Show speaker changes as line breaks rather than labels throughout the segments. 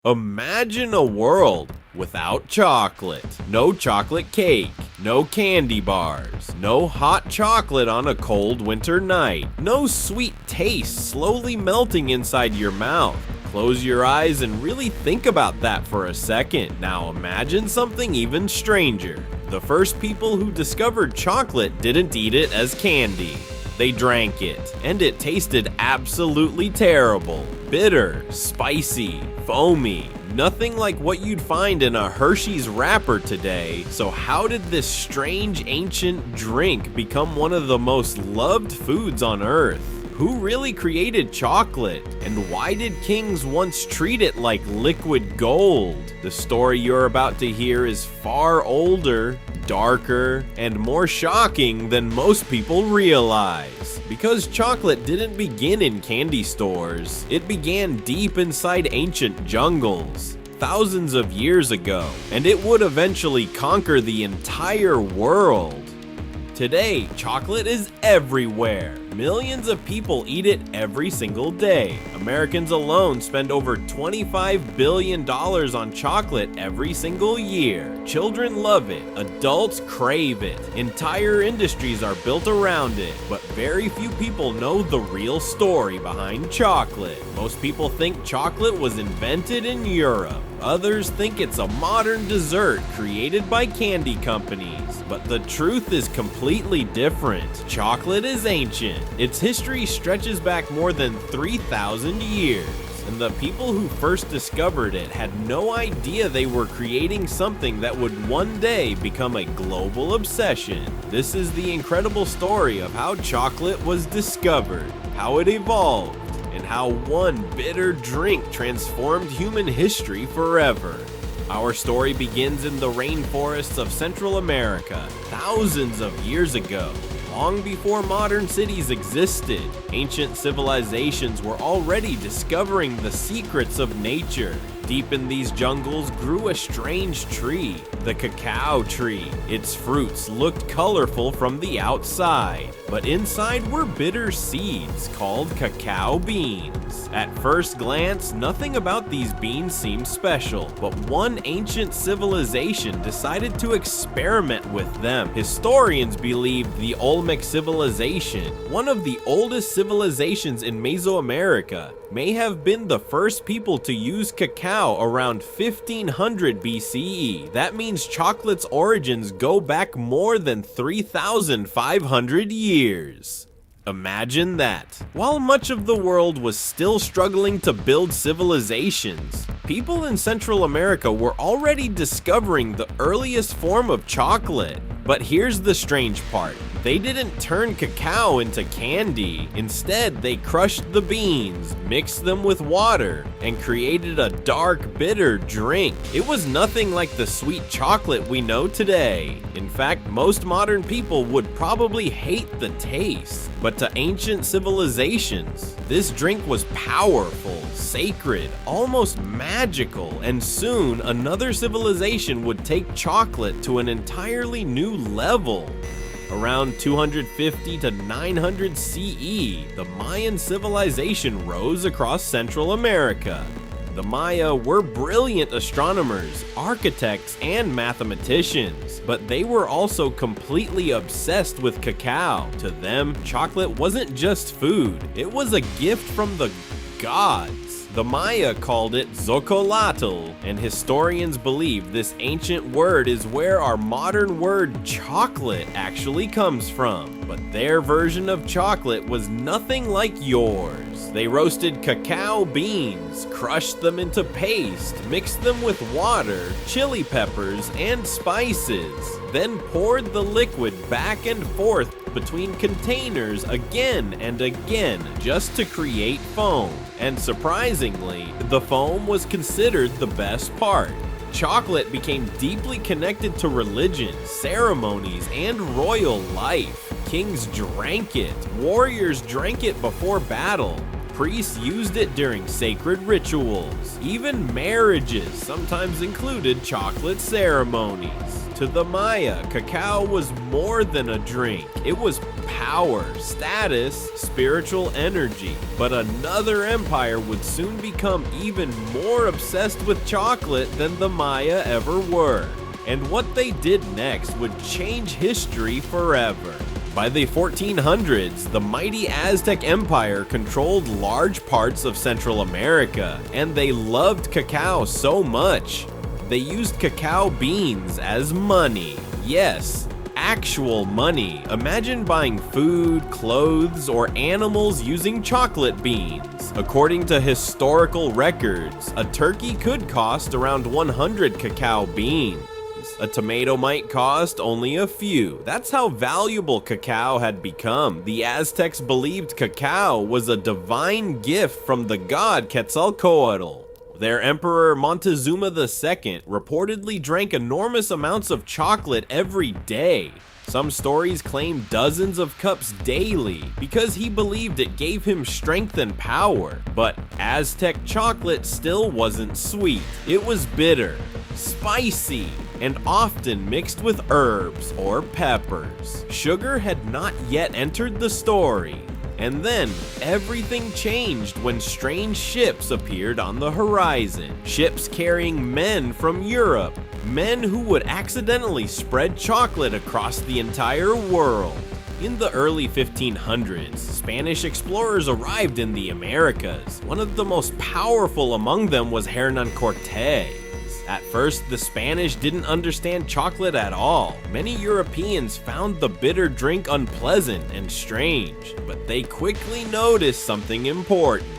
Imagine a world without chocolate. No chocolate cake, no candy bars, no hot chocolate on a cold winter night, no sweet taste slowly melting inside your mouth. Close your eyes and really think about that for a second. Now imagine something even stranger. The first people who discovered chocolate didn't eat it as candy. They drank it, and it tasted absolutely terrible. Bitter, spicy, foamy, nothing like what you'd find in a Hershey's wrapper today. So how did this strange ancient drink become one of the most loved foods on Earth? Who really created chocolate? And why did kings once treat it like liquid gold? The story you're about to hear is far older, darker, and more shocking than most people realize. Because chocolate didn't begin in candy stores, it began deep inside ancient jungles, thousands of years ago, and it would eventually conquer the entire world. Today, chocolate is everywhere. Millions of people eat it every single day. Americans alone spend over $25 billion on chocolate every single year. Children love it. Adults crave it. Entire industries are built around it. But very few people know the real story behind chocolate. Most people think chocolate was invented in Europe. Others think it's a modern dessert created by candy companies. But the truth is completely different. Chocolate is ancient. Its history stretches back more than 3,000 years. And the people who first discovered it had no idea they were creating something that would one day become a global obsession. This is the incredible story of how chocolate was discovered, how it evolved, and how one bitter drink transformed human history forever. Our story begins in the rainforests of Central America, thousands of years ago. Long before modern cities existed, ancient civilizations were already discovering the secrets of nature. Deep in these jungles grew a strange tree, the cacao tree. Its fruits looked colorful from the outside, but inside were bitter seeds called cacao beans. At first glance, nothing about these beans seemed special, but one ancient civilization decided to experiment with them. Historians believe the Olmec civilization, one of the oldest civilizations in Mesoamerica, may have been the first people to use cacao around 1500 BCE. That means chocolate's origins go back more than 3,500 years. Imagine that. While much of the world was still struggling to build civilizations, people in Central America were already discovering the earliest form of chocolate. But here's the strange part. They didn't turn cacao into candy. Instead, they crushed the beans, mixed them with water, and created a dark, bitter drink. It was nothing like the sweet chocolate we know today. In fact, most modern people would probably hate the taste. But to ancient civilizations, this drink was powerful, sacred, almost magical, and soon another civilization would take chocolate to an entirely new level. Around 250 to 900 CE, the Mayan civilization rose across Central America. The Maya were brilliant astronomers, architects, and mathematicians, but they were also completely obsessed with cacao. To them, chocolate wasn't just food, it was a gift from the gods. The Maya called it zocolatl, and historians believe this ancient word is where our modern word chocolate actually comes from. But their version of chocolate was nothing like yours. They roasted cacao beans, crushed them into paste, mixed them with water, chili peppers, and spices, then poured the liquid back and forth between containers again and again just to create foam. And surprisingly, the foam was considered the best part. Chocolate became deeply connected to religion, ceremonies, and royal life. Kings drank it, warriors drank it before battle, priests used it during sacred rituals. Even marriages sometimes included chocolate ceremonies. To the Maya, cacao was more than a drink. It was power, status, spiritual energy. But another empire would soon become even more obsessed with chocolate than the Maya ever were. And what they did next would change history forever. By the 1400s, the mighty Aztec Empire controlled large parts of Central America, and they loved cacao so much. They used cacao beans as money. Yes, actual money. Imagine buying food, clothes, or animals using chocolate beans. According to historical records, a turkey could cost around 100 cacao beans. A tomato might cost only a few. That's how valuable cacao had become. The Aztecs believed cacao was a divine gift from the god Quetzalcoatl. Their emperor Montezuma II reportedly drank enormous amounts of chocolate every day. Some stories claim dozens of cups daily because he believed it gave him strength and power. But Aztec chocolate still wasn't sweet. It was bitter, spicy, and often mixed with herbs or peppers. Sugar had not yet entered the story. And then, everything changed when strange ships appeared on the horizon. Ships carrying men from Europe. Men who would accidentally spread chocolate across the entire world. In the early 1500s, Spanish explorers arrived in the Americas. One of the most powerful among them was Hernán Cortés. At first, the Spanish didn't understand chocolate at all. Many Europeans found the bitter drink unpleasant and strange, but they quickly noticed something important.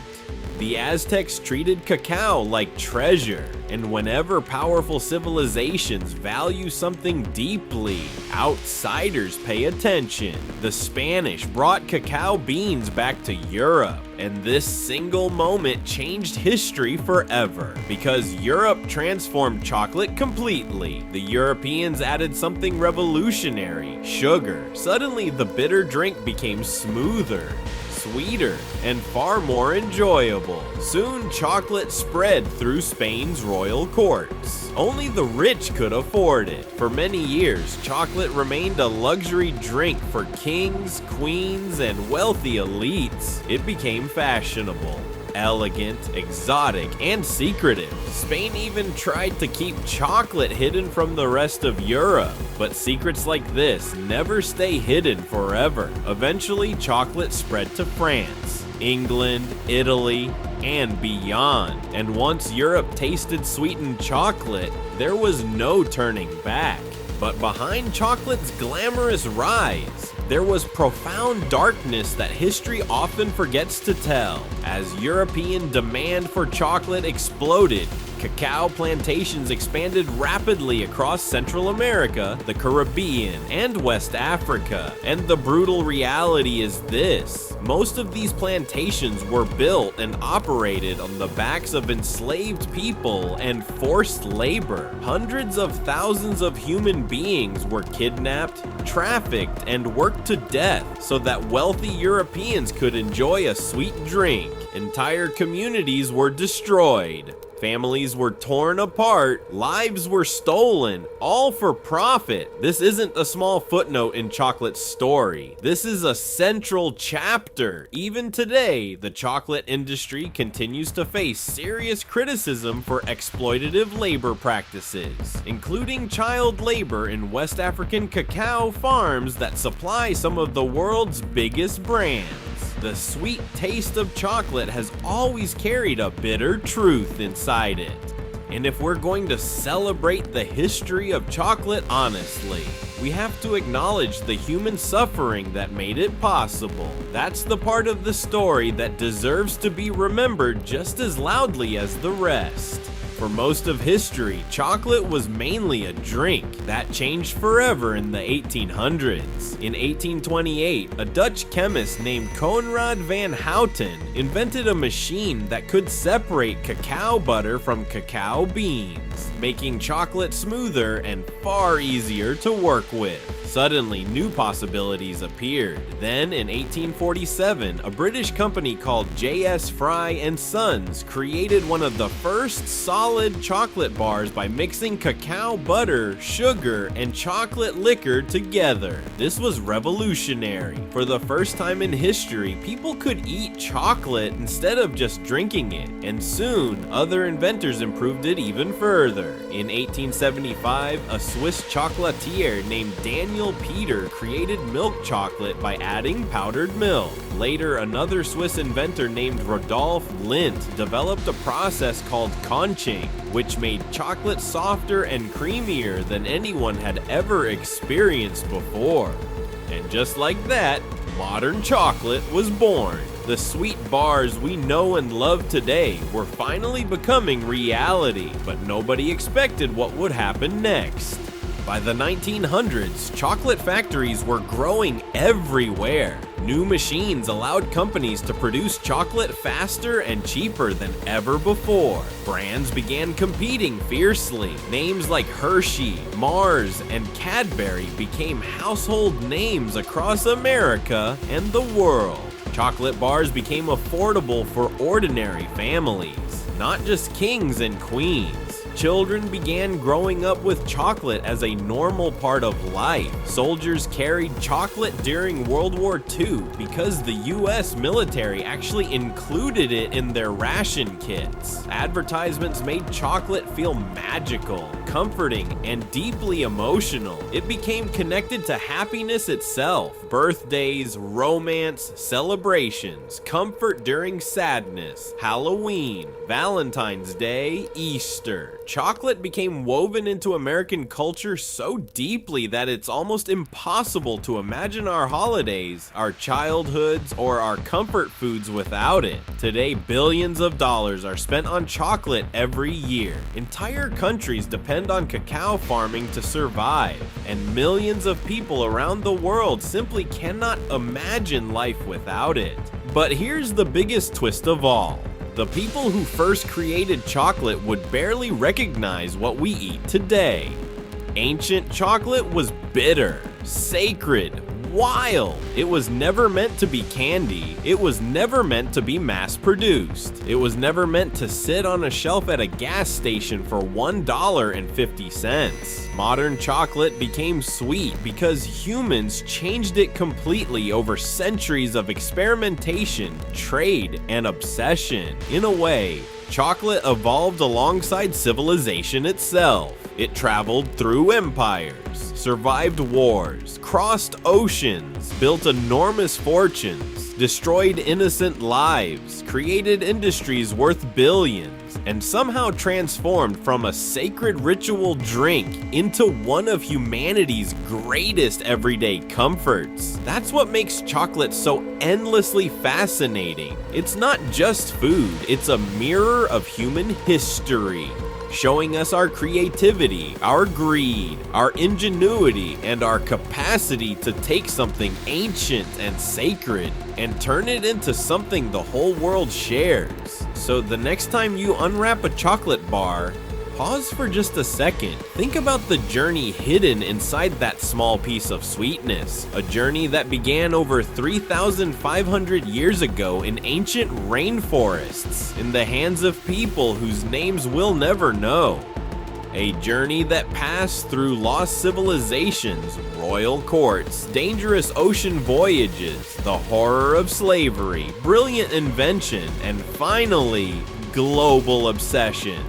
The Aztecs treated cacao like treasure, and whenever powerful civilizations value something deeply, outsiders pay attention. The Spanish brought cacao beans back to Europe, and this single moment changed history forever. Because Europe transformed chocolate completely, the Europeans added something revolutionary: sugar. Suddenly, the bitter drink became smoother, sweeter, and far more enjoyable. Soon, chocolate spread through Spain's royal courts. Only the rich could afford it. For many years, chocolate remained a luxury drink for kings, queens, and wealthy elites. It became fashionable, elegant, exotic, and secretive. Spain even tried to keep chocolate hidden from the rest of Europe, but secrets like this never stay hidden forever. Eventually, chocolate spread to France, England, Italy, and beyond. And once Europe tasted sweetened chocolate, there was no turning back. But behind chocolate's glamorous rise, there was profound darkness that history often forgets to tell. As European demand for chocolate exploded, cacao plantations expanded rapidly across Central America, the Caribbean, and West Africa. And the brutal reality is this: most of these plantations were built and operated on the backs of enslaved people and forced labor. Hundreds of thousands of human beings were kidnapped, trafficked, and worked to death so that wealthy Europeans could enjoy a sweet drink. Entire communities were destroyed. Families were torn apart, lives were stolen, all for profit. This isn't a small footnote in chocolate's story. This is a central chapter. Even today, the chocolate industry continues to face serious criticism for exploitative labor practices, including child labor in West African cacao farms that supply some of the world's biggest brands. The sweet taste of chocolate has always carried a bitter truth inside it. And if we're going to celebrate the history of chocolate honestly, we have to acknowledge the human suffering that made it possible. That's the part of the story that deserves to be remembered just as loudly as the rest. For most of history, chocolate was mainly a drink. That changed forever in the 1800s. In 1828, a Dutch chemist named Conrad van Houten invented a machine that could separate cacao butter from cacao beans, making chocolate smoother and far easier to work with. Suddenly, new possibilities appeared. Then, in 1847, a British company called J.S. Fry & Sons created one of the first solid chocolate bars by mixing cacao butter, sugar, and chocolate liquor together. This was revolutionary. For the first time in history, people could eat chocolate instead of just drinking it, and soon, other inventors improved it even further. In 1875, a Swiss chocolatier named Daniel Peter created milk chocolate by adding powdered milk. Later, another Swiss inventor named Rodolphe Lindt developed a process called conching, which made chocolate softer and creamier than anyone had ever experienced before. And just like that, modern chocolate was born. The sweet bars we know and love today were finally becoming reality, but nobody expected what would happen next. By the 1900s, chocolate factories were growing everywhere. New machines allowed companies to produce chocolate faster and cheaper than ever before. Brands began competing fiercely. Names like Hershey, Mars, and Cadbury became household names across America and the world. Chocolate bars became affordable for ordinary families, not just kings and queens. Children began growing up with chocolate as a normal part of life. Soldiers carried chocolate during World War II because the US military actually included it in their ration kits. Advertisements made chocolate feel magical, comforting, and deeply emotional. It became connected to happiness itself. Birthdays, romance, celebrations, comfort during sadness, Halloween, Valentine's Day, Easter. Chocolate became woven into American culture so deeply that it's almost impossible to imagine our holidays, our childhoods, or our comfort foods without it. Today, billions of dollars are spent on chocolate every year. Entire countries depend on cacao farming to survive, and millions of people around the world simply cannot imagine life without it. But here's the biggest twist of all. The people who first created chocolate would barely recognize what we eat today. Ancient chocolate was bitter, sacred, wild. It was never meant to be candy. It was never meant to be mass-produced. It was never meant to sit on a shelf at a gas station for $1.50. Modern chocolate became sweet because humans changed it completely over centuries of experimentation, trade, and obsession. In a way, chocolate evolved alongside civilization itself. It traveled through empires, survived wars, crossed oceans, built enormous fortunes, destroyed innocent lives, created industries worth billions, and somehow transformed from a sacred ritual drink into one of humanity's greatest everyday comforts. That's what makes chocolate so endlessly fascinating. It's not just food, it's a mirror of human history, showing us our creativity, our greed, our ingenuity, and our capacity to take something ancient and sacred and turn it into something the whole world shares. So the next time you unwrap a chocolate bar, pause for just a second. Think about the journey hidden inside that small piece of sweetness. A journey that began over 3,500 years ago in ancient rainforests, in the hands of people whose names we'll never know. A journey that passed through lost civilizations, royal courts, dangerous ocean voyages, the horror of slavery, brilliant invention, and finally, global obsession.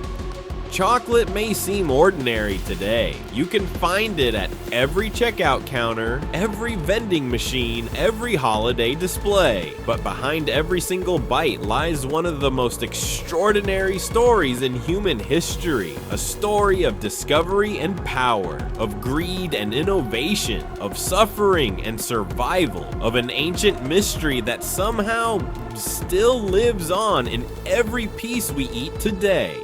Chocolate may seem ordinary today. You can find it at every checkout counter, every vending machine, every holiday display. But behind every single bite lies one of the most extraordinary stories in human history. A story of discovery and power, of greed and innovation, of suffering and survival, of an ancient mystery that somehow still lives on in every piece we eat today.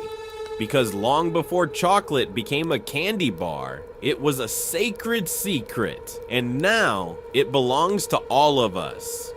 Because long before chocolate became a candy bar, it was a sacred secret, and now it belongs to all of us.